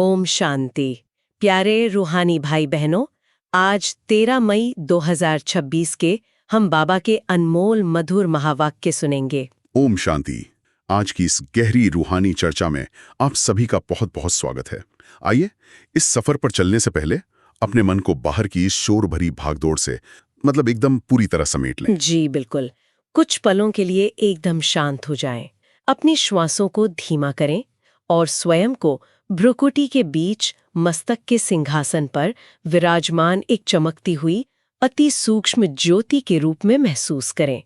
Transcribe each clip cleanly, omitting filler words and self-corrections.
ओम शांति। प्यारे रूहानी भाई बहनों, आज 13 मई 2026 के हम बाबा के अनमोल मधुर महावाक्य सुनेंगे। ओम शांति। आज की इस गहरी रूहानी चर्चा में आप सभी का बहुत बहुत स्वागत है। आइए, इस सफर पर चलने से पहले अपने मन को बाहर की इस शोर भरी भागदौड़ से एकदम पूरी तरह समेट लें। जी बिल्कुल। कुछ पलों के लिए एकदम शांत हो जाएं। अपनी श्वासों को धीमा करें और स्वयं को भ्रुकुटी के बीच मस्तक के सिंहासन पर विराजमान एक चमकती हुई अति सूक्ष्म ज्योति के रूप में महसूस करें।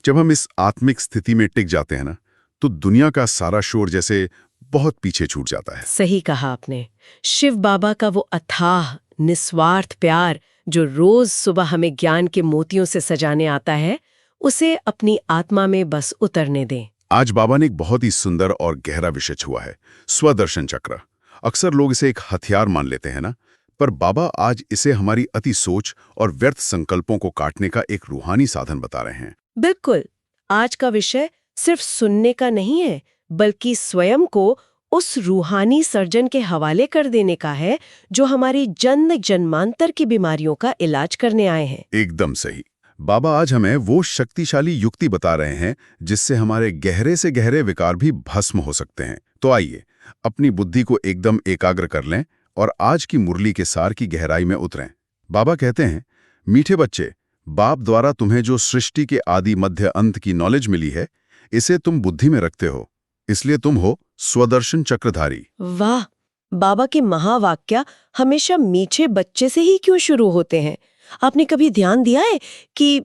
जब हम इस आत्मिक स्थिति में टिक जाते हैं ना, तो दुनिया का सारा शोर जैसे बहुत पीछे छूट जाता है। सही कहा आपने। शिव बाबा का वो अथाह निस्वार्थ प्यार जो रोज सुबह हमें ज्ञान के मोतियों से सजाने आता है, उसे अपनी आत्मा में बस उतरने दें। आज बाबा ने एक बहुत ही सुंदर और गहरा विषय छुआ है, स्वदर्शन चक्र। अक्सर लोग इसे एक हथियार मान लेते हैं ना, पर बाबा आज इसे हमारी अति सोच और व्यर्थ संकल्पों को काटने का एक रूहानी साधन बता रहे हैं। बिल्कुल। आज का विषय सिर्फ सुनने का नहीं है, बल्कि स्वयं को उस रूहानी सर्जन के हवाले कर देने का है जो हमारी जन्म जन्मांतर की बीमारियों का इलाज करने आए हैं। एकदम सही। बाबा आज हमें वो शक्तिशाली युक्ति बता रहे हैं जिससे हमारे गहरे से गहरे विकार भी भस्म हो सकते हैं। तो आइए, अपनी बुद्धि को एकदम एकाग्र कर लें और आज की मुरली के सार की गहराई में उतरें। बाबा कहते हैं, मीठे बच्चे, बाप द्वारा तुम्हें जो सृष्टि के आदि मध्य अंत की नॉलेज मिली है, इसे तुम बुद्धि में रखते हो, इसलिए तुम हो स्वदर्शन चक्रधारी। वाह! बाबा के महावाक्य हमेशा मीठे बच्चे से ही क्यों शुरू होते हैं? आपने कभी ध्यान दिया है कि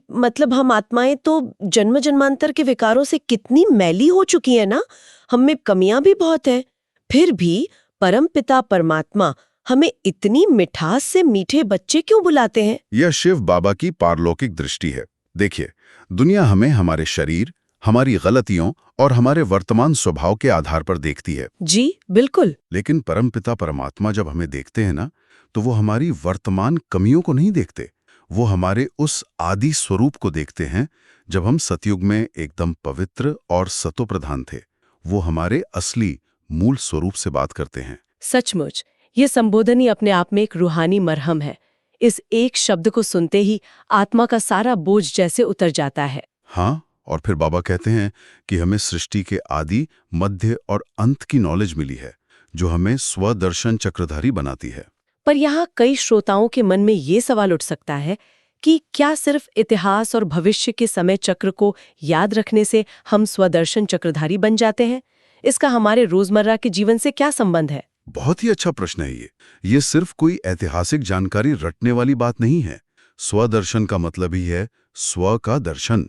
हम आत्माएं तो जन्म जन्मांतर के विकारों से कितनी मैली हो चुकी है ना? हम में कमियां भी बहुत हैं। फिर भी परमपिता परमात्मा हमें इतनी मिठास से मीठे बच्चे क्यों बुलाते हैं? यह शिव बाबा की पारलौकिक दृष्टि है। देखिए, दुनिया हमें हमारे शरीर, हमारी गलतियों और हमारे वर्तमान स्वभाव के आधार पर देखती है। जी बिल्कुल। लेकिन परमपिता परमात्मा जब हमें देखते हैं ना, तो वो हमारी वर्तमान कमियों को नहीं देखते, वो हमारे उस आदि स्वरूप को देखते हैं जब हम सतयुग में एकदम पवित्र और सतोप्रधान थे। वो हमारे असली मूल स्वरूप से बात करते हैं। सचमुच, ये संबोधन ही अपने आप में एक रूहानी मरहम है। इस एक शब्द को सुनते ही आत्मा का सारा बोझ जैसे उतर जाता है। हाँ, और फिर बाबा कहते हैं कि हमें सृष्टि के आदि, मध्य और अंत की नॉलेज मिली है, जो हमें स्वदर्शन चक्रधारी बनाती है। पर यहाँ कई श्रोताओं के मन में ये सवाल उठ सकता है कि क्या सिर्फ इतिहास और भविष्य के समय चक्र को याद रखने से हम स्वदर्शन चक्रधारी बन जाते हैं? इसका हमारे रोजमर्रा के जीवन से क्या संबंध है? बहुत ही अच्छा प्रश्न है ये सिर्फ कोई ऐतिहासिक जानकारी रटने वाली बात नहीं है। स्वदर्शन का मतलब ही है स्व का दर्शन।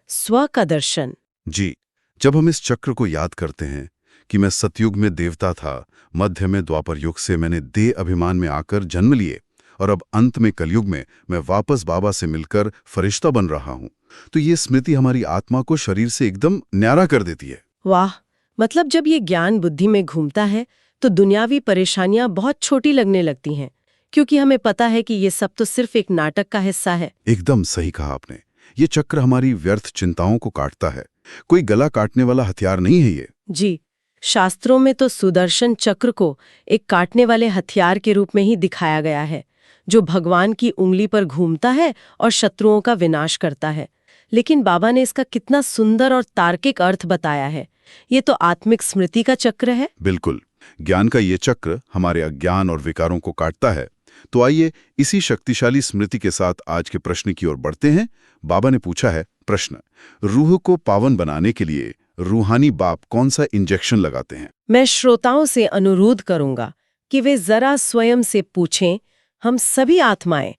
स्व का दर्शन। जी, जब हम इस चक्र को याद करते हैं कि मैं सतयुग में देवता था, मध्य में द्वापर युग से मैंने देह अभिमान में आकर जन्म लिए और अब अंत में कलयुग में मैं वापस बाबा से मिलकर फरिश्ता बन रहा हूँ, तो ये स्मृति हमारी आत्मा को शरीर से एकदम न्यारा कर देती है। वाह! मतलब जब ये ज्ञान बुद्धि में घूमता है तो दुनियावी परेशानियां बहुत छोटी लगने लगती हैं, क्योंकि हमें पता है कि ये सब तो सिर्फ एक नाटक का हिस्सा है। एकदम सही कहा आपने। ये चक्र हमारी व्यर्थ चिंताओं को काटता है, कोई गला काटने वाला हथियार नहीं है ये। जी, शास्त्रों में तो सुदर्शन चक्र को एक काटने वाले हथियार के रूप में ही दिखाया गया है, जो भगवान की उंगली पर घूमता है और शत्रुओं का विनाश करता है। लेकिन बाबा ने इसका कितना सुंदर और तार्किक अर्थ बताया है। ये तो आत्मिक स्मृति का चक्र है। बिल्कुल, ज्ञान का ये चक्र हमारे अज्ञान और विकारों को काटता है। तो आइए, इसी शक्तिशाली स्मृति के साथ आज के प्रश्न की ओर बढ़ते हैं। बाबा ने पूछा है प्रश्न, रूह को पावन बनाने के लिए रूहानी बाप कौन सा इंजेक्शन लगाते हैं? मैं श्रोताओं से अनुरोध करूंगा कि वे जरा स्वयं से पूछें, हम सभी आत्माएं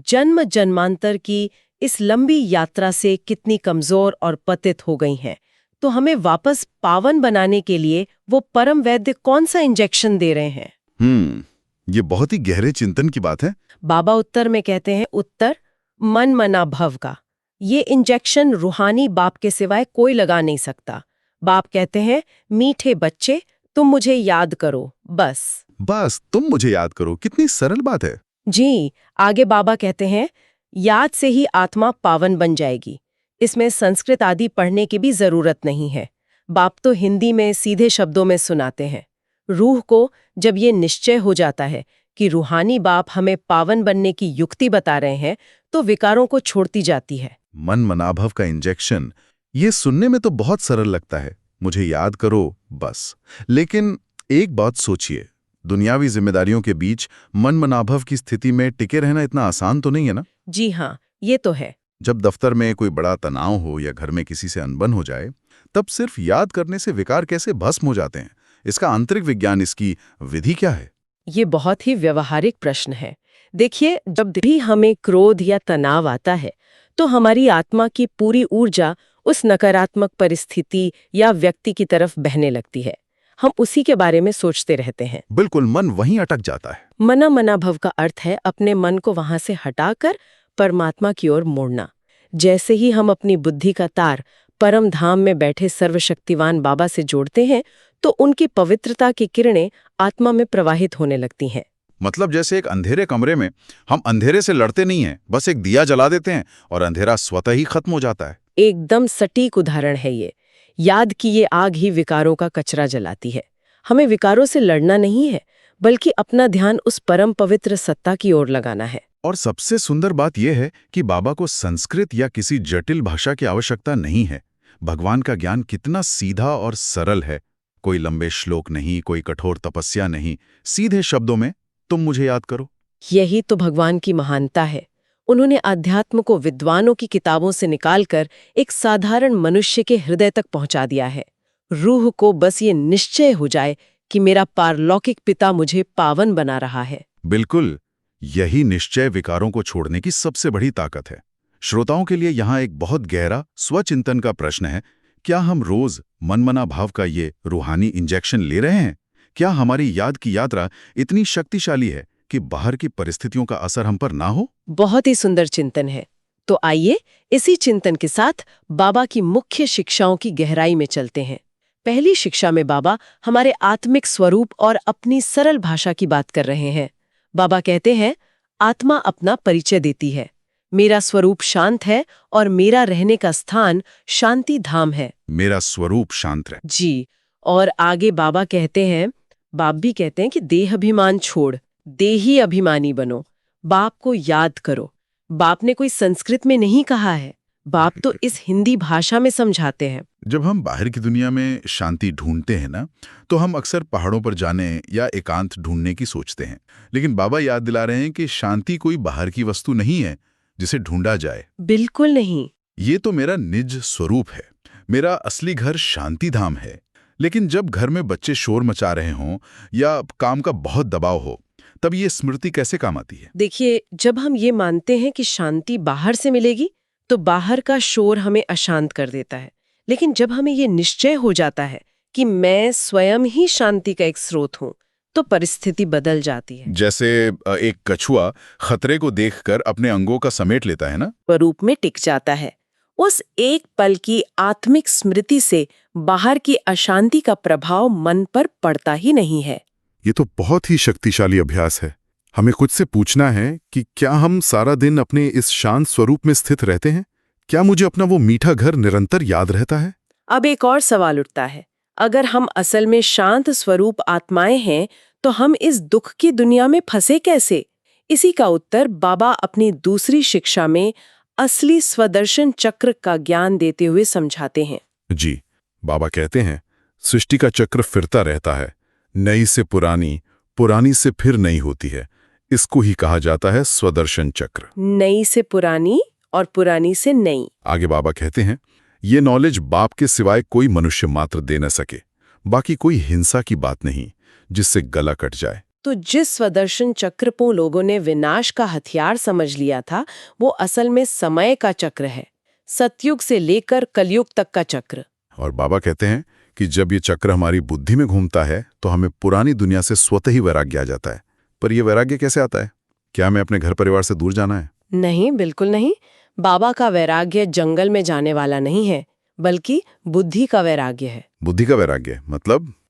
जन्म जन्मांतर की इस लंबी यात्रा से कितनी कमजोर और पतित हो गई हैं, तो हमें वापस पावन बनाने के लिए वो परम वैद्य कौन सा इंजेक्शन दे रहे हैं? ये बहुत ही गहरे चिंतन की बात है। बाबा उत्तर में कहते हैं, उत्तर मन मना भव का। ये इंजेक्शन रूहानी बाप के सिवाय कोई लगा नहीं सकता। बाप कहते हैं, मीठे बच्चे, तुम मुझे याद करो, बस तुम मुझे याद करो। कितनी सरल बात है। जी, आगे बाबा कहते हैं, याद से ही आत्मा पावन बन जाएगी। इसमें संस्कृत आदि पढ़ने की भी जरूरत नहीं है। बाप तो हिंदी में सीधे शब्दों में सुनाते हैं। रूह को जब ये निश्चय हो जाता है कि रूहानी बाप हमें पावन बनने की युक्ति बता रहे हैं, तो विकारों को छोड़ती जाती है। मन मनाभव का इंजेक्शन, ये सुनने में तो बहुत सरल लगता है, मुझे याद करो बस। लेकिन एक बात सोचिए, दुनियावी जिम्मेदारियों के बीच मन मनाभव की स्थिति में टिके रहना इतना आसान तो नहीं है ना? जी हाँ, ये तो है। जब दफ्तर में कोई बड़ा तनाव हो या घर में किसी से अनबन हो जाए, तब सिर्फ याद करने से विकार कैसे भस्म हो जाते हैं? इसका आंतरिक विज्ञान, इसकी विधि क्या है? ये बहुत ही व्यवहारिक प्रश्न है। देखिए, जब भी हमें क्रोध या तनाव आता है, तो हमारी आत्मा की पूरी ऊर्जा उस नकारात्मक परिस्थिति या व्यक्ति की तरफ बहने लगती है। हम उसी के बारे में सोचते रहते हैं। बिल्कुल, मन वहीं अटक जाता है। मनाभव का अर्थ है अपने मन को वहां से हटाकर परमात्मा की ओर मोड़ना। जैसे ही हम अपनी बुद्धि का तार परम धाम में बैठे सर्वशक्तिवान बाबा से जोड़ते हैं, तो उनकी पवित्रता की किरणें आत्मा में प्रवाहित होने लगती हैं। मतलब जैसे एक अंधेरे कमरे में हम अंधेरे से लड़ते नहीं हैं, बस एक दिया जला देते हैं और अंधेरा स्वतः ही खत्म हो जाता है। एकदम सटीक उदाहरण है ये। याद की ये आग ही विकारों का कचरा जलाती है। हमें विकारों से लड़ना नहीं है, बल्कि अपना ध्यान उस परम पवित्र सत्ता की ओर लगाना है। और सबसे सुंदर बात यह है कि बाबा को संस्कृत या किसी जटिल भाषा की आवश्यकता नहीं है। भगवान का ज्ञान कितना सीधा और सरल है। कोई लंबे श्लोक नहीं, कोई कठोर तपस्या नहीं, सीधे शब्दों में तुम मुझे याद करो। यही तो भगवान की महानता है। उन्होंने अध्यात्म को विद्वानों की किताबों से निकालकर एक साधारण मनुष्य के हृदय तक पहुंचा दिया है। रूह को बस ये निश्चय हो जाए कि मेरा पारलौकिक पिता मुझे पावन बना रहा है। बिल्कुल, यही निश्चय विकारों को छोड़ने की सबसे बड़ी ताकत है। श्रोताओं के लिए यहाँ एक बहुत गहरा स्वचिंतन का प्रश्न है। क्या हम रोज मनमना भाव का ये रूहानी इंजेक्शन ले रहे हैं? क्या हमारी याद की यात्रा इतनी शक्तिशाली है कि बाहर की परिस्थितियों का असर हम पर ना हो? बहुत ही सुंदर चिंतन है। तो आइए इसी चिंतन के साथ बाबा की मुख्य शिक्षाओं की गहराई में चलते हैं। पहली शिक्षा में बाबा हमारे आत्मिक स्वरूप और अपनी सरल भाषा की बात कर रहे हैं। बाबा कहते हैं, आत्मा अपना परिचय देती है। मेरा स्वरूप शांत है और मेरा रहने का स्थान शांति धाम है। मेरा स्वरूप शांत है। जी। और आगे बाबा कहते हैं, बाप भी कहते हैं कि देह अभिमान छोड़ देही अभिमानी बनो। बाप को याद करो। बाप ने कोई संस्कृत में नहीं कहा है, बाप तो इस हिंदी भाषा में समझाते हैं। जब हम बाहर की दुनिया में शांति ढूंढते हैं ना, तो हम अक्सर पहाड़ों पर जाने या एकांत ढूंढने की सोचते हैं। लेकिन बाबा याद दिला रहे हैं कि शांति कोई बाहर की वस्तु नहीं है जिसे ढूंढा जाए। बिल्कुल नहीं। ये तो मेरा निज स्वरूप है। मेरा असली घर शांति धाम है। लेकिन जब घर में बच्चे शोर मचा रहे हों या काम का बहुत दबाव हो, तब ये स्मृति कैसे काम आती है? देखिए, जब हम ये मानते हैं कि शांति बाहर से मिलेगी, तो बाहर का शोर हमें अशांत कर देता है। लेकिन जब हमें ये निश्चय हो जाता है कि मैं स्वयं ही शांति का एक स्रोत हूँ, तो परिस्थिति बदल जाती है। जैसे एक कछुआ खतरे को देखकर अपने अंगों का समेट लेता है ना, स्वरूप में टिक जाता है। उस एक पल की आत्मिक स्मृति से बाहर की अशांति का प्रभाव मन पर पड़ता ही नहीं है। ये तो बहुत ही शक्तिशाली अभ्यास है। हमें खुद से पूछना है कि क्या हम सारा दिन अपने इस शांत स्वरूप में स्थित रहते हैं? क्या मुझे अपना वो मीठा घर निरंतर याद रहता है? अब एक और सवाल उठता है, अगर हम असल में शांत स्वरूप आत्माएं हैं, तो हम इस दुख की दुनिया में फंसे कैसे? इसी का उत्तर बाबा अपनी दूसरी शिक्षा में असली स्वदर्शन चक्र का ज्ञान देते हुए समझाते हैं। जी, बाबा कहते हैं, सृष्टि का चक्र फिरता रहता है, नई से पुरानी, पुरानी से फिर नई होती है। इसको ही कहा जाता है स्वदर्शन चक्र। नई से पुरानी और पुरानी से नई। आगे बाबा कहते हैं, ये नॉलेज बाप के सिवाय कोई मनुष्य मात्र दे न सके। बाकी कोई हिंसा की बात नहीं जिससे गला कट जाए। तो जिस स्वदर्शन चक्र को लोगों ने विनाश का हथियार समझ लिया था, वो असल में समय का चक्र है, सतयुग से लेकर कलयुग तक का चक्र। और बाबा कहते हैं कि जब ये चक्र हमारी बुद्धि में घूमता है, तो हमें पुरानी दुनिया से स्वतः ही वैराग्य आ जाता है। पर यह वैराग्य कैसे आता है? क्या हमें अपने घर परिवार से दूर जाना है? नहीं, बिल्कुल नहीं। बाबा का वैराग्य जंगल में जाने वाला नहीं है, बल्कि बुद्धि का वैराग्य है। बुद्धि का वैराग्य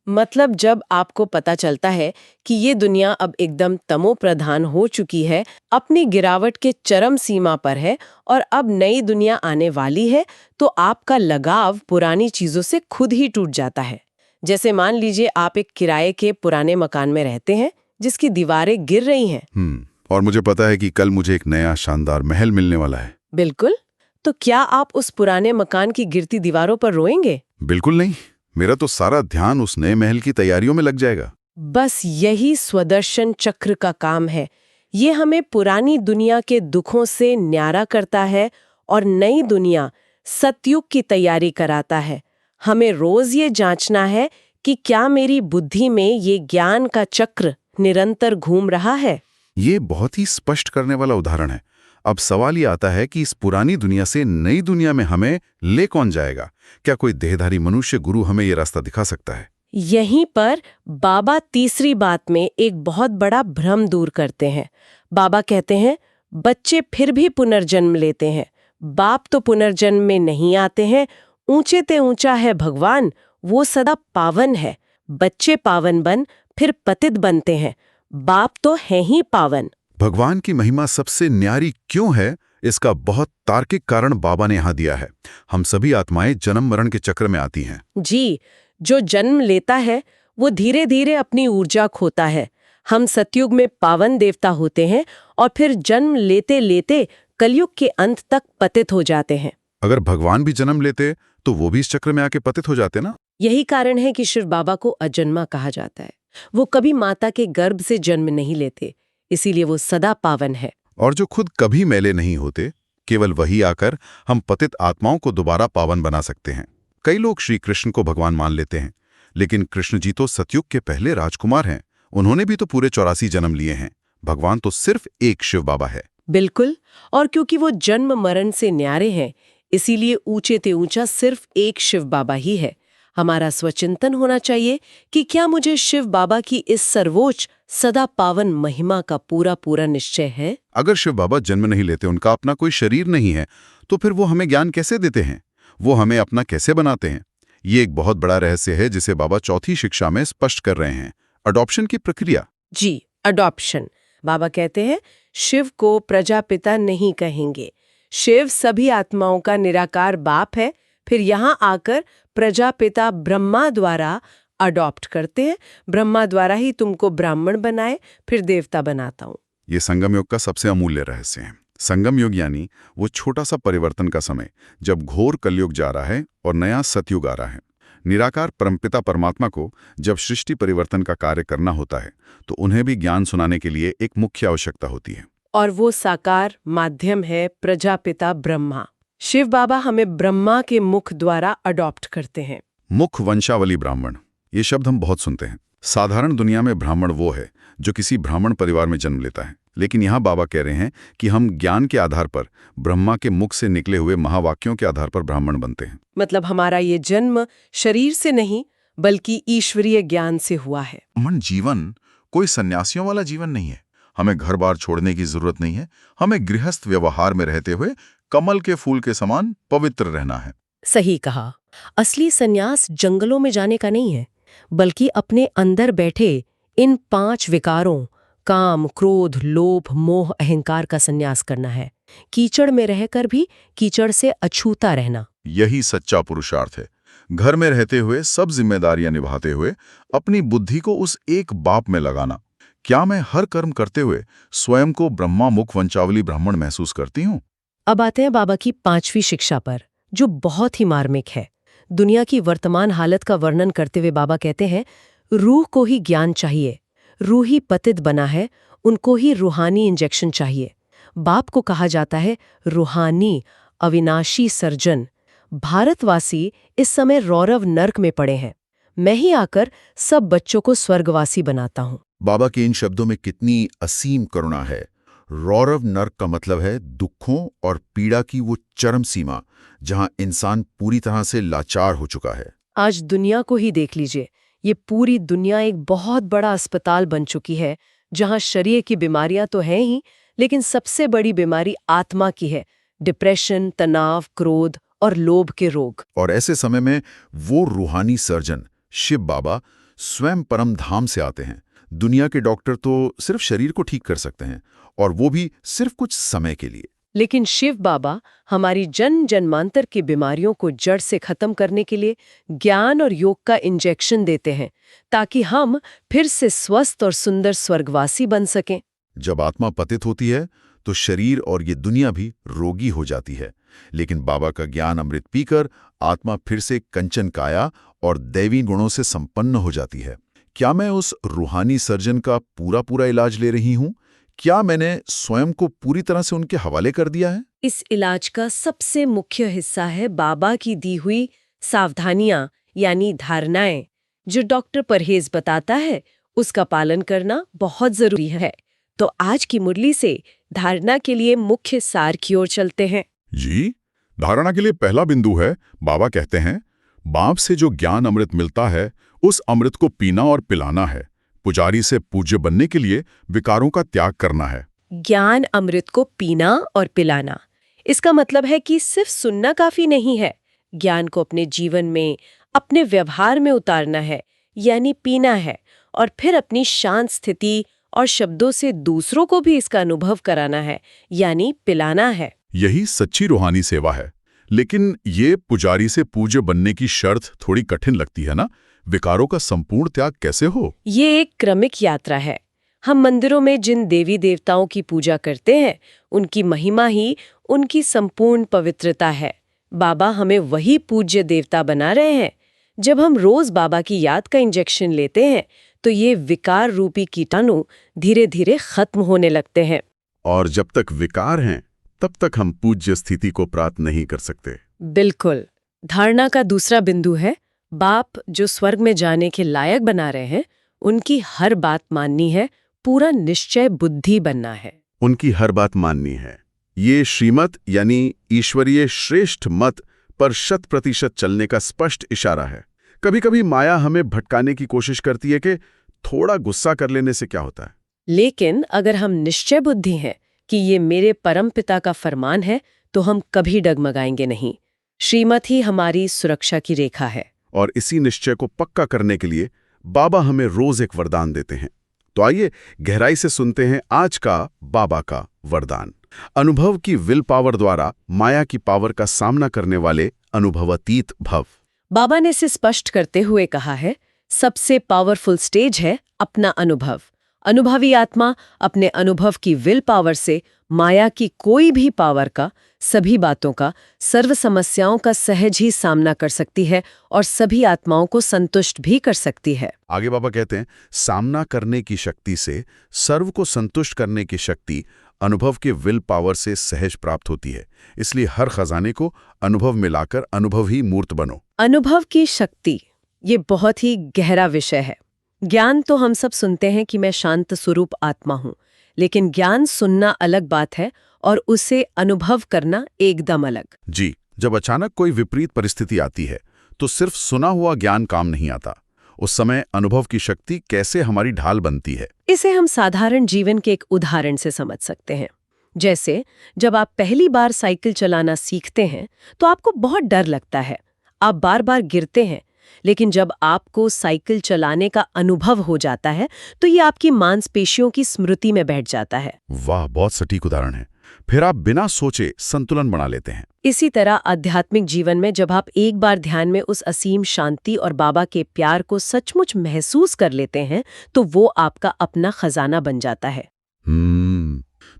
मतलब जब आपको पता चलता है कि ये दुनिया अब एकदम तमो प्रधान हो चुकी है, अपनी गिरावट के चरम सीमा पर है और अब नई दुनिया आने वाली है, तो आपका लगाव पुरानी चीजों से खुद ही टूट जाता है। जैसे मान लीजिए आप एक किराए के पुराने मकान में रहते हैं जिसकी दीवारें गिर रही हैं। और मुझे पता है कि कल मुझे एक नया शानदार महल मिलने वाला है। बिल्कुल। तो क्या आप उस पुराने मकान की गिरती दीवारों पर रोएंगे? बिल्कुल नहीं। मेरा तो सारा ध्यान उस नए महल की तैयारियों में लग जाएगा। बस यही स्वदर्शन चक्र का काम है। ये हमें पुरानी दुनिया के दुखों से न्यारा करता है और नई दुनिया सतयुग की तैयारी कराता है। हमें रोज ये जांचना है कि क्या मेरी बुद्धि में ये ज्ञान का चक्र निरंतर घूम रहा है। ये बहुत ही स्पष्ट करने वाला उदाहरण है। अब सवाल ये आता है कि इस पुरानी दुनिया से नई दुनिया में हमें ले कौन जाएगा? क्या कोई देहधारी मनुष्य गुरु हमें ये रास्ता दिखा सकता है? यहीं पर बाबा तीसरी बात में एक बहुत बड़ा भ्रम दूर करते हैं। बाबा कहते हैं बच्चे फिर भी पुनर्जन्म लेते हैं, बाप तो पुनर्जन्म में नहीं आते हैं। ऊंचे ते ऊंचा है भगवान, वो सदा पावन है। बच्चे पावन बन फिर पतित बनते हैं, बाप तो है ही पावन। भगवान की महिमा सबसे न्यारी क्यों है, इसका बहुत तार्किक कारण बाबा ने यहाँ दिया है। हम सभी आत्माएं जन्म मरण के चक्र में आती हैं। जी, जो जन्म लेता है वो धीरे धीरे अपनी ऊर्जा खोता है। हम सतयुग में पावन देवता होते हैं और फिर जन्म लेते लेते कलयुग के अंत तक पतित हो जाते हैं। अगर भगवान भी जन्म लेते तो वो भी इस चक्र में आके पतित हो जाते ना। यही कारण है कि शिव बाबा को अजन्मा कहा जाता है। वो कभी माता के गर्भ से जन्म नहीं लेते, इसीलिए वो सदा पावन है। और जो खुद कभी मैले नहीं होते, केवल वही आकर हम पतित आत्माओं को दोबारा पावन बना सकते हैं। कई लोग श्री कृष्ण को भगवान मान लेते हैं, लेकिन कृष्ण जी तो सतयुग के पहले राजकुमार हैं। उन्होंने भी तो पूरे 84 जन्म लिए हैं। भगवान तो सिर्फ एक शिव बाबा है। बिल्कुल। और क्योंकि वो जन्म मरण से न्यारे हैं, इसीलिए ऊंचे ते ऊंचा सिर्फ एक शिव बाबा ही है। हमारा स्वचिंतन होना चाहिए कि क्या मुझे शिव बाबा की इस सर्वोच्च सदा पावन महिमा का पूरा पूरा निश्चय है? अगर शिव बाबा जन्म नहीं लेते, उनका अपना कोई शरीर नहीं है, तो फिर वो हमें ज्ञान कैसे देते हैं? वो हमें अपना कैसे बनाते हैं? ये एक बहुत बड़ा रहस्य है जिसे बाबा चौथी शिक्षा में स्पष्ट कर रहे हैं, अडॉप्शन की प्रक्रिया। जी, अडॉप्शन। बाबा कहते हैं शिव को प्रजापिता नहीं कहेंगे। शिव सभी आत्माओं का निराकार बाप है। फिर यहाँ आकर प्रजापिता ब्रह्मा द्वारा अडॉप्ट करते हैं। ब्रह्मा द्वारा ही तुमको ब्राह्मण बनाए, फिर देवता बनाता हूँ। ये संगम युग का सबसे अमूल्य रहस्य है। संगम युग यानी वो छोटा सा परिवर्तन का समय, जब घोर कलयुग जा रहा है और नया सतयुग आ रहा है। निराकार परमपिता परमात्मा को जब सृष्टि परिवर्तन का कार्य करना होता है, तो उन्हें भी ज्ञान सुनाने के लिए एक मुख्य आवश्यकता होती है। और वो साकार माध्यम है प्रजापिता ब्रह्मा। शिव बाबा हमें ब्रह्मा के मुख द्वारा अडॉप्ट करते हैं। मुख वंशावली ब्राह्मण, ये शब्द हम बहुत सुनते हैं। साधारण दुनिया में ब्राह्मण वो है जो किसी ब्राह्मण परिवार में जन्म लेता है, लेकिन यहाँ बाबा कह रहे हैं कि हम ज्ञान के आधार पर, ब्रह्मा के मुख से निकले हुए महावाक्यों के आधार पर ब्राह्मण बनते हैं। मतलब हमारा ये जन्म शरीर से नहीं बल्कि ईश्वरीय ज्ञान से हुआ है। मन जीवन कोई सन्यासियों वाला जीवन नहीं है। हमें घर बार छोड़ने की जरूरत नहीं है। हमें गृहस्थ व्यवहार में रहते हुए कमल के फूल के समान पवित्र रहना है। सही कहा। असली सन्यास जंगलों में जाने का नहीं है, बल्कि अपने अंदर बैठे इन 5 विकारों काम, क्रोध, लोभ, मोह, अहंकार का सन्यास करना है। कीचड़ में रहकर भी कीचड़ से अछूता रहना। यही सच्चा पुरुषार्थ है। घर में रहते हुए सब जिम्मेदारियां निभाते हुए अपनी बुद्धि को उस एक बाप में लगाना। क्या मैं हर कर्म करते हुए स्वयं को ब्रह्मा मुख वंशावली ब्राह्मण महसूस करती हूँ? अब आते हैं बाबा की 5वीं शिक्षा पर, जो बहुत ही मार्मिक है। दुनिया की वर्तमान हालत का वर्णन करते हुए बाबा कहते हैं रूह को ही ज्ञान चाहिए। रूह ही पतित बना है, उनको ही रूहानी इंजेक्शन चाहिए। बाप को कहा जाता है रूहानी अविनाशी सर्जन। भारतवासी इस समय रौरव नर्क में पड़े हैं। मैं ही आकर सब बच्चों को स्वर्गवासी बनाता हूँ। बाबा के इन शब्दों में कितनी असीम करुणा है। रौरव नर्क का मतलब है दुखों और पीड़ा की वो चरम सीमा, जहां इंसान पूरी तरह से लाचार हो चुका है। आज दुनिया को ही देख लीजिए। ये पूरी दुनिया एक बहुत बड़ा अस्पताल बन चुकी है, जहां शरीर की बीमारियां तो हैं ही, लेकिन सबसे बड़ी बीमारी आत्मा की है। डिप्रेशन, तनाव, क्रोध और लोभ के रोग। और ऐसे समय में वो रूहानी सर्जन शिव बाबा स्वयं परम धाम से आते हैं। दुनिया के डॉक्टर तो सिर्फ शरीर को ठीक कर सकते हैं, और वो भी सिर्फ कुछ समय के लिए। लेकिन शिव बाबा हमारी जन्म जन्मांतर की बीमारियों को जड़ से खत्म करने के लिए ज्ञान और योग का इंजेक्शन देते हैं, ताकि हम फिर से स्वस्थ और सुंदर स्वर्गवासी बन सकें। जब आत्मा पतित होती है तो शरीर और ये दुनिया भी रोगी हो जाती है, लेकिन बाबा का ज्ञान अमृत पीकर आत्मा फिर से कंचन काया और दैवी गुणों से संपन्न हो जाती है। क्या मैं उस रूहानी सर्जन का पूरा इलाज ले रही हूं? क्या मैंने स्वयं को पूरी तरह से उनके हवाले कर दिया है? इस इलाज का सबसे मुख्य हिस्सा है बाबा की दी हुई सावधानियां, यानी धारणाएं। जो डॉक्टर परहेज बताता है उसका पालन करना बहुत जरूरी है। तो आज की मुरली से धारणा के लिए मुख्य सार की ओर चलते हैं। जी, धारणा के लिए पहला बिंदु है, बाबा कहते हैं, बाप से जो ज्ञान अमृत मिलता है उस अमृत को पीना और पिलाना है। पुजारी से पूज्य बनने के लिए विकारों का त्याग करना है। ज्ञान अमृत को पीना और पिलाना, इसका मतलब है कि सिर्फ सुनना काफी नहीं है। ज्ञान को अपने जीवन में, अपने व्यवहार में उतारना है, यानी पीना है, और फिर अपनी शांत स्थिति और शब्दों से दूसरों को भी इसका अनुभव कराना है, यानी पिलाना है। यही सच्ची रूहानी सेवा है। लेकिन ये पुजारी से पूज्य बनने की शर्त थोड़ी कठिन लगती है ना? विकारों का संपूर्ण त्याग कैसे हो? ये एक क्रमिक यात्रा है। हम मंदिरों में जिन देवी देवताओं की पूजा करते हैं, उनकी महिमा ही उनकी संपूर्ण पवित्रता है। बाबा हमें वही पूज्य देवता बना रहे हैं। जब हम रोज बाबा की याद का इंजेक्शन लेते हैं तो ये विकार रूपी कीटाणु धीरे धीरे खत्म होने लगते हैं। और जब तक विकार हैं तब तक हम पूज्य स्थिति को प्राप्त नहीं कर सकते। बिल्कुल। धारणा का दूसरा बिंदु है, बाप जो स्वर्ग में जाने के लायक बना रहे हैं उनकी हर बात माननी है, पूरा निश्चय बुद्धि बनना है। उनकी हर बात माननी है, ये श्रीमत यानी ईश्वरीय श्रेष्ठ मत पर 100% चलने का स्पष्ट इशारा है। कभी कभी माया हमें भटकाने की कोशिश करती है कि थोड़ा गुस्सा कर लेने से क्या होता है। लेकिन अगर हम निश्चय बुद्धि हैं कि ये मेरे परम पिता का फरमान है तो हम कभी डगमगाएंगे नहीं। श्रीमत ही हमारी सुरक्षा की रेखा है। और इसी निश्चय को पक्का करने के लिए बाबा हमें रोज एक वरदान देते हैं। तो आइए गहराई से सुनते हैं आज का बाबा का वरदान। अनुभव की विल पावर द्वारा माया की पावर का सामना करने वाले अनुभवातीत भव। बाबा ने इसे स्पष्ट करते हुए कहा है, सबसे पावरफुल स्टेज है अपना अनुभव। अनुभवी आत्मा अपने अनुभव की विल पावर से माया की कोई भी पावर का, सभी बातों का, सर्व समस्याओं का सहज ही सामना कर सकती है और सभी आत्माओं को संतुष्ट भी कर सकती है। आगे बाबा कहते हैं, सामना करने की शक्ति से सर्व को संतुष्ट करने की शक्ति अनुभव के विल पावर से सहज प्राप्त होती है। इसलिए हर खजाने को अनुभव में लाकर अनुभव ही मूर्त बनो। अनुभव की शक्ति, ये बहुत ही गहरा विषय है। ज्ञान तो हम सब सुनते हैं कि मैं शांत स्वरूप आत्मा हूँ, लेकिन ज्ञान सुनना अलग बात है और उसे अनुभव करना एकदम अलग। जी, जब अचानक कोई विपरीत परिस्थिति आती है तो सिर्फ सुना हुआ ज्ञान काम नहीं आता। उस समय अनुभव की शक्ति कैसे हमारी ढाल बनती है। इसे हम साधारण जीवन के एक उदाहरण से समझ सकते हैं। जैसे जब आप पहली बार साइकिल चलाना सीखते हैं तो आपको बहुत डर लगता है, आप बार बार गिरते हैं, लेकिन जब आपको साइकिल चलाने का अनुभव हो जाता है तो ये आपकी मांसपेशियों की स्मृति में बैठ जाता है। वाह, बहुत सटीक उदाहरण है। फिर आप बिना सोचे संतुलन बना लेते हैं। इसी तरह आध्यात्मिक जीवन में जब आप एक बार ध्यान में उस असीम शांति और बाबा के प्यार को सचमुच महसूस कर लेते हैं तो वो आपका अपना खजाना बन जाता है।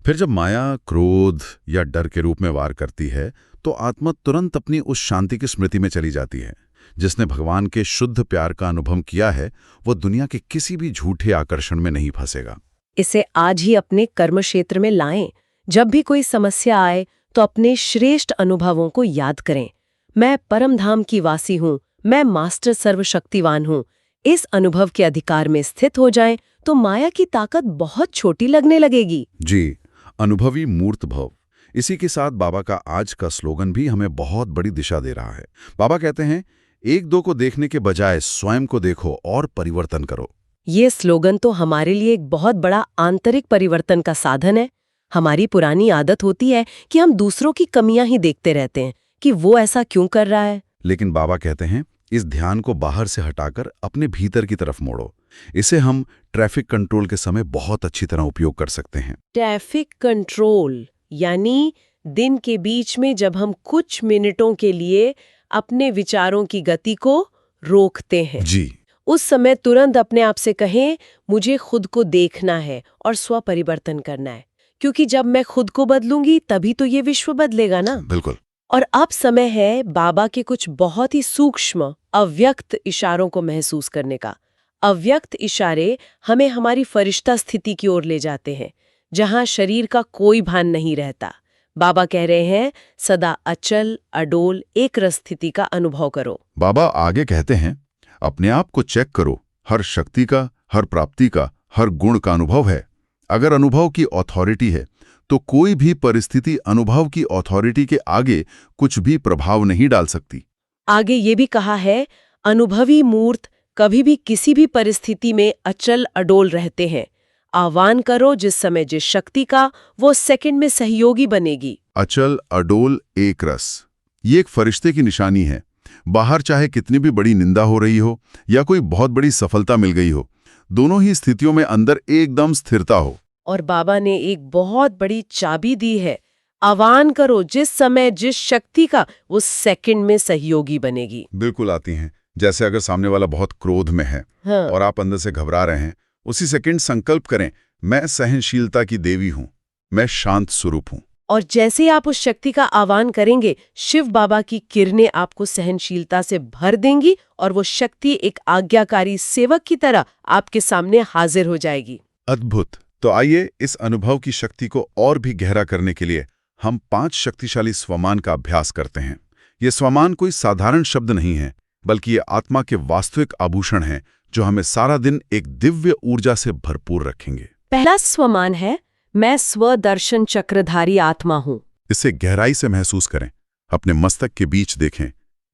फिर जब माया क्रोध या डर के रूप में वार करती है तो आत्मा तुरंत अपनी उस शांति की स्मृति में चली जाती है। जिसने भगवान के शुद्ध प्यार का अनुभव किया है वो दुनिया के किसी भी झूठे आकर्षण में नहीं फंसेगा। इसे आज ही अपने कर्म क्षेत्र में लाएं। जब भी कोई समस्या आए तो अपने श्रेष्ठ अनुभवों को याद करें। मैं परम धाम की वासी हूँ, मैं मास्टर सर्वशक्तिवान हूँ। इस अनुभव के अधिकार में स्थित हो जाएं तो माया की ताकत बहुत छोटी लगने लगेगी। जी, अनुभवी मूर्त भव। इसी के साथ बाबा का आज का स्लोगन भी हमें बहुत बड़ी दिशा दे रहा है। बाबा कहते हैं, एक दो को देखने के बजाय स्वयं को देखो और परिवर्तन करो। ये स्लोगन तो हमारे लिए एक बहुत बड़ा आंतरिक परिवर्तन का साधन है। हमारी पुरानी आदत होती है कि हम दूसरों की कमियां ही देखते रहते हैं कि वो ऐसा क्यों कर रहा है। लेकिन बाबा कहते हैं, इस ध्यान को बाहर से हटाकर अपने भीतर की तरफ मोड़ो। इसे हम ट्रैफिक कंट्रोल के समय बहुत अच्छी तरह उपयोग कर सकते हैं। ट्रैफिक कंट्रोल यानी दिन के बीच में जब हम कुछ मिनटों के लिए अपने विचारों की गति को रोकते हैं, जी। उस समय तुरंत अपने आप से कहें, मुझे खुद को देखना है और स्व परिवर्तन करना है, क्योंकि जब मैं खुद को बदलूंगी तभी तो ये विश्व बदलेगा ना। बिल्कुल। और अब समय है बाबा के कुछ बहुत ही सूक्ष्म अव्यक्त इशारों को महसूस करने का। अव्यक्त इशारे हमें हमारी फरिश्ता स्थिति की ओर ले जाते हैं, जहां शरीर का कोई भान नहीं रहता। बाबा कह रहे हैं, सदा अचल अडोल एक रस स्थिति का अनुभव करो। बाबा आगे कहते हैं, अपने आप को चेक करो, हर शक्ति का, हर प्राप्ति का, हर गुण का अनुभव है। अगर अनुभव की ऑथोरिटी है तो कोई भी परिस्थिति अनुभव की ऑथोरिटी के आगे कुछ भी प्रभाव नहीं डाल सकती। आगे ये भी कहा है, अनुभवी मूर्त कभी भी किसी भी परिस्थिति में अचल अडोल रहते हैं। आह्वान करो जिस समय जिस शक्ति का, वो सेकंड में सहयोगी बनेगी। अचल अडोल एक रस, ये एक फरिश्ते की निशानी है। बाहर चाहे कितनी भी बड़ी निंदा हो रही हो या कोई बहुत बड़ी सफलता मिल गई हो, दोनों ही स्थितियों में अंदर एकदम स्थिरता हो। और बाबा ने एक बहुत बड़ी चाबी दी है, आह्वान करो जिस समय जिस शक्ति का, वो सेकंड में सहयोगी बनेगी। बिल्कुल आती हैं। जैसे अगर सामने वाला बहुत क्रोध में है हाँ। और आप अंदर से घबरा रहे हैं, उसी सेकंड संकल्प करें, मैं सहनशीलता की देवी हूं, मैं शांत स्वरूप हूं। और जैसे ही आप उस शक्ति का आह्वान करेंगे, शिव बाबा की किरणें आपको सहनशीलता से भर देंगी और वो शक्ति एक आज्ञाकारी सेवक की तरह आपके सामने हाजिर हो जाएगी। अद्भुत। तो आइए इस अनुभव की शक्ति को और भी गहरा करने के लिए हम 5 शक्तिशाली स्वमान का अभ्यास करते हैं। ये स्वमान कोई साधारण शब्द नहीं है, बल्कि ये आत्मा के वास्तविक आभूषण हैं जो हमें सारा दिन एक दिव्य ऊर्जा से भरपूर रखेंगे। पहला स्वमान है, मैं स्वदर्शन चक्रधारी आत्मा हूँ। इसे गहराई से महसूस करें, अपने मस्तक के बीच देखें।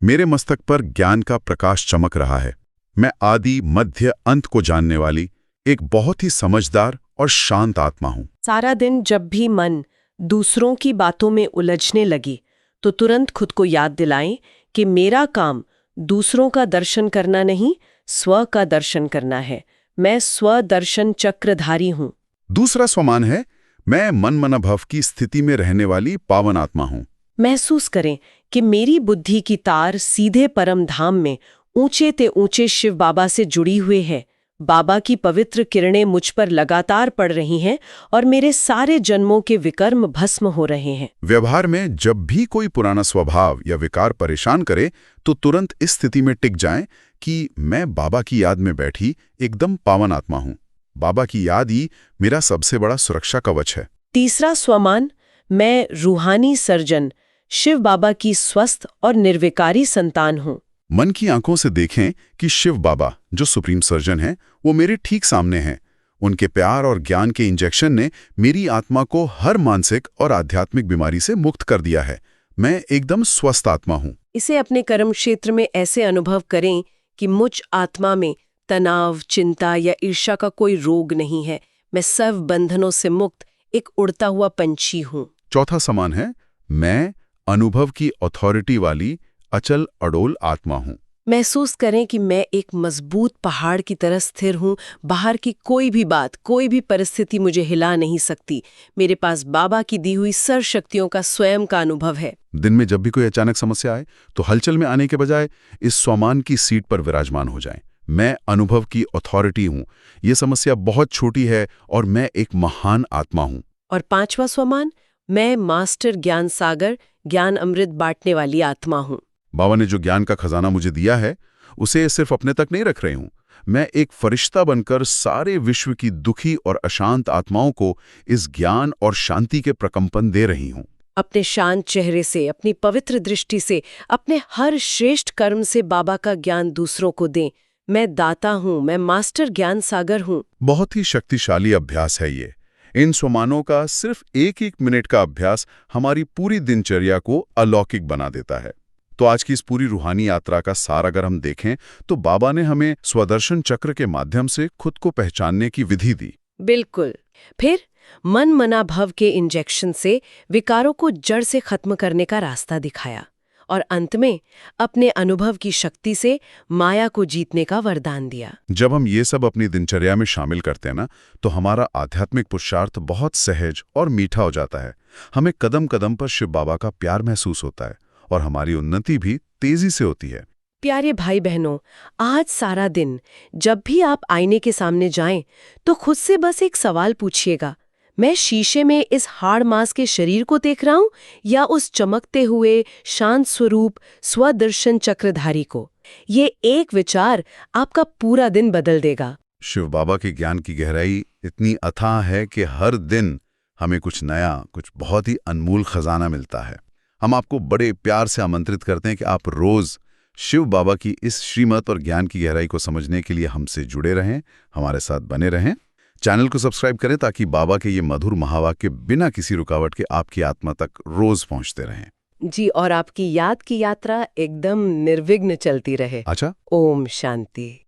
मेरे मस्तक पर ज्ञान का प्रकाश चमक रहा है। मैं आदि मध्य अंत को जानने वाली एक बहुत ही समझदार और शांत आत्मा हूँ। सारा दिन जब भी मन दूसरों की बातों में उलझने लगी, तो तुरंत खुद को याद दिलाएं कि मेरा काम दूसरों का दर्शन करना नहीं, स्व का दर्शन करना है। मैं स्वदर्शन चक्रधारी हूँ। दूसरा स्वमान है, मैं मन मनभव की स्थिति में रहने वाली पावन आत्मा हूँ। महसूस करें कि मेरी बुद्धि की तार सीधे परम धाम में ऊंचे ते ऊंचे शिव बाबा से जुड़ी हुई है। बाबा की पवित्र किरणें मुझ पर लगातार पड़ रही हैं और मेरे सारे जन्मों के विकर्म भस्म हो रहे हैं। व्यवहार में जब भी कोई पुराना स्वभाव या विकार परेशान करे, तो तुरंत इस स्थिति में टिक जाएं कि मैं बाबा की याद में बैठी एकदम पावन आत्मा हूँ। बाबा की याद ही मेरा सबसे बड़ा सुरक्षा कवच है। तीसरा स्वमान, मैं रूहानी सर्जन शिव बाबा की स्वस्थ और निर्विकारी संतान हूँ। मन की आंखों से देखें कि शिव बाबा जो सुप्रीम सर्जन हैं, वो मेरे ठीक सामने हैं। उनके प्यार और ज्ञान के इंजेक्शन ने मेरी आत्मा को हर मानसिक और आध्यात्मिक बीमारी से मुक्त कर दिया है। मैं एकदम स्वस्थ आत्मा हूँ। इसे अपने कर्म क्षेत्र में ऐसे अनुभव करें कि मुझ आत्मा में तनाव, चिंता या ईर्ष्या का कोई रोग नहीं है। मैं सब बंधनों से मुक्त एक उड़ता हुआ पंछी हूँ। चौथा समान है, मैं अनुभव की अथॉरिटी वाली अचल अडोल आत्मा हूँ। महसूस करें कि मैं एक मजबूत पहाड़ की तरह स्थिर हूँ। बाहर की कोई भी बात, कोई भी परिस्थिति मुझे हिला नहीं सकती। मेरे पास बाबा की दी हुई सर्व शक्तियों का स्वयं का अनुभव है। दिन में जब भी कोई अचानक समस्या आए, तो हलचल में आने के बजाय इस स्वमान की सीट पर विराजमान हो जाएं। मैं अनुभव की अथॉरिटी हूँ। ये समस्या बहुत छोटी है और मैं एक महान आत्मा हूँ। और पांचवा स्वमान, मैं मास्टर ज्ञान सागर, ज्ञान अमृत बांटने वाली आत्मा हूँ। बाबा ने जो ज्ञान का खजाना मुझे दिया है, उसे सिर्फ अपने तक नहीं रख रही हूँ। मैं एक फरिश्ता बनकर सारे विश्व की दुखी और अशांत आत्माओं को इस ज्ञान और शांति के प्रकंपन दे रही हूँ। अपने शांत चेहरे से, अपनी पवित्र दृष्टि से, अपने हर श्रेष्ठ कर्म से बाबा का ज्ञान दूसरों को दें। मैं दाता हूँ, मैं मास्टर ज्ञान सागर हूँ। बहुत ही शक्तिशाली अभ्यास है ये। इन स्वमानों का सिर्फ एक एक मिनट का अभ्यास हमारी पूरी दिनचर्या को अलौकिक बना देता है। तो आज की इस पूरी रूहानी यात्रा का सार अगर हम देखें, तो बाबा ने हमें स्वदर्शन चक्र के माध्यम से खुद को पहचानने की विधि दी। बिल्कुल। फिर मन मना भव के इंजेक्शन से विकारों को जड़ से खत्म करने का रास्ता दिखाया और अंत में अपने अनुभव की शक्ति से माया को जीतने का वरदान दिया। जब हम ये सब अपनी दिनचर्या में शामिल करते हैं ना, तो हमारा आध्यात्मिक पुरुषार्थ बहुत सहज और मीठा हो जाता है। हमें कदम कदम पर शिव बाबा का प्यार महसूस होता है और हमारी उन्नति भी तेजी से होती है। प्यारे भाई बहनों, आज सारा दिन जब भी आप आईने के सामने जाएं, तो खुद से बस एक सवाल पूछिएगा, मैं शीशे में इस हाड़ मांस के शरीर को देख रहा हूं या उस चमकते हुए शांत स्वरूप स्वदर्शन चक्रधारी को? ये एक विचार आपका पूरा दिन बदल देगा। शिव बाबा के ज्ञान की गहराई इतनी अथाह है कि हर दिन हमें कुछ नया, कुछ बहुत ही अनमोल खजाना मिलता है। हम आपको बड़े प्यार से आमंत्रित करते हैं कि आप रोज शिव बाबा की इस श्रीमत और ज्ञान की गहराई को समझने के लिए हमसे जुड़े रहें, हमारे साथ बने रहें। चैनल को सब्सक्राइब करें ताकि बाबा के ये मधुर महावाक्य बिना किसी रुकावट के आपकी आत्मा तक रोज पहुंचते रहें। जी, और आपकी याद की यात्रा एकदम निर्विघ्न चलती रहे। अच्छा। ओम शांति।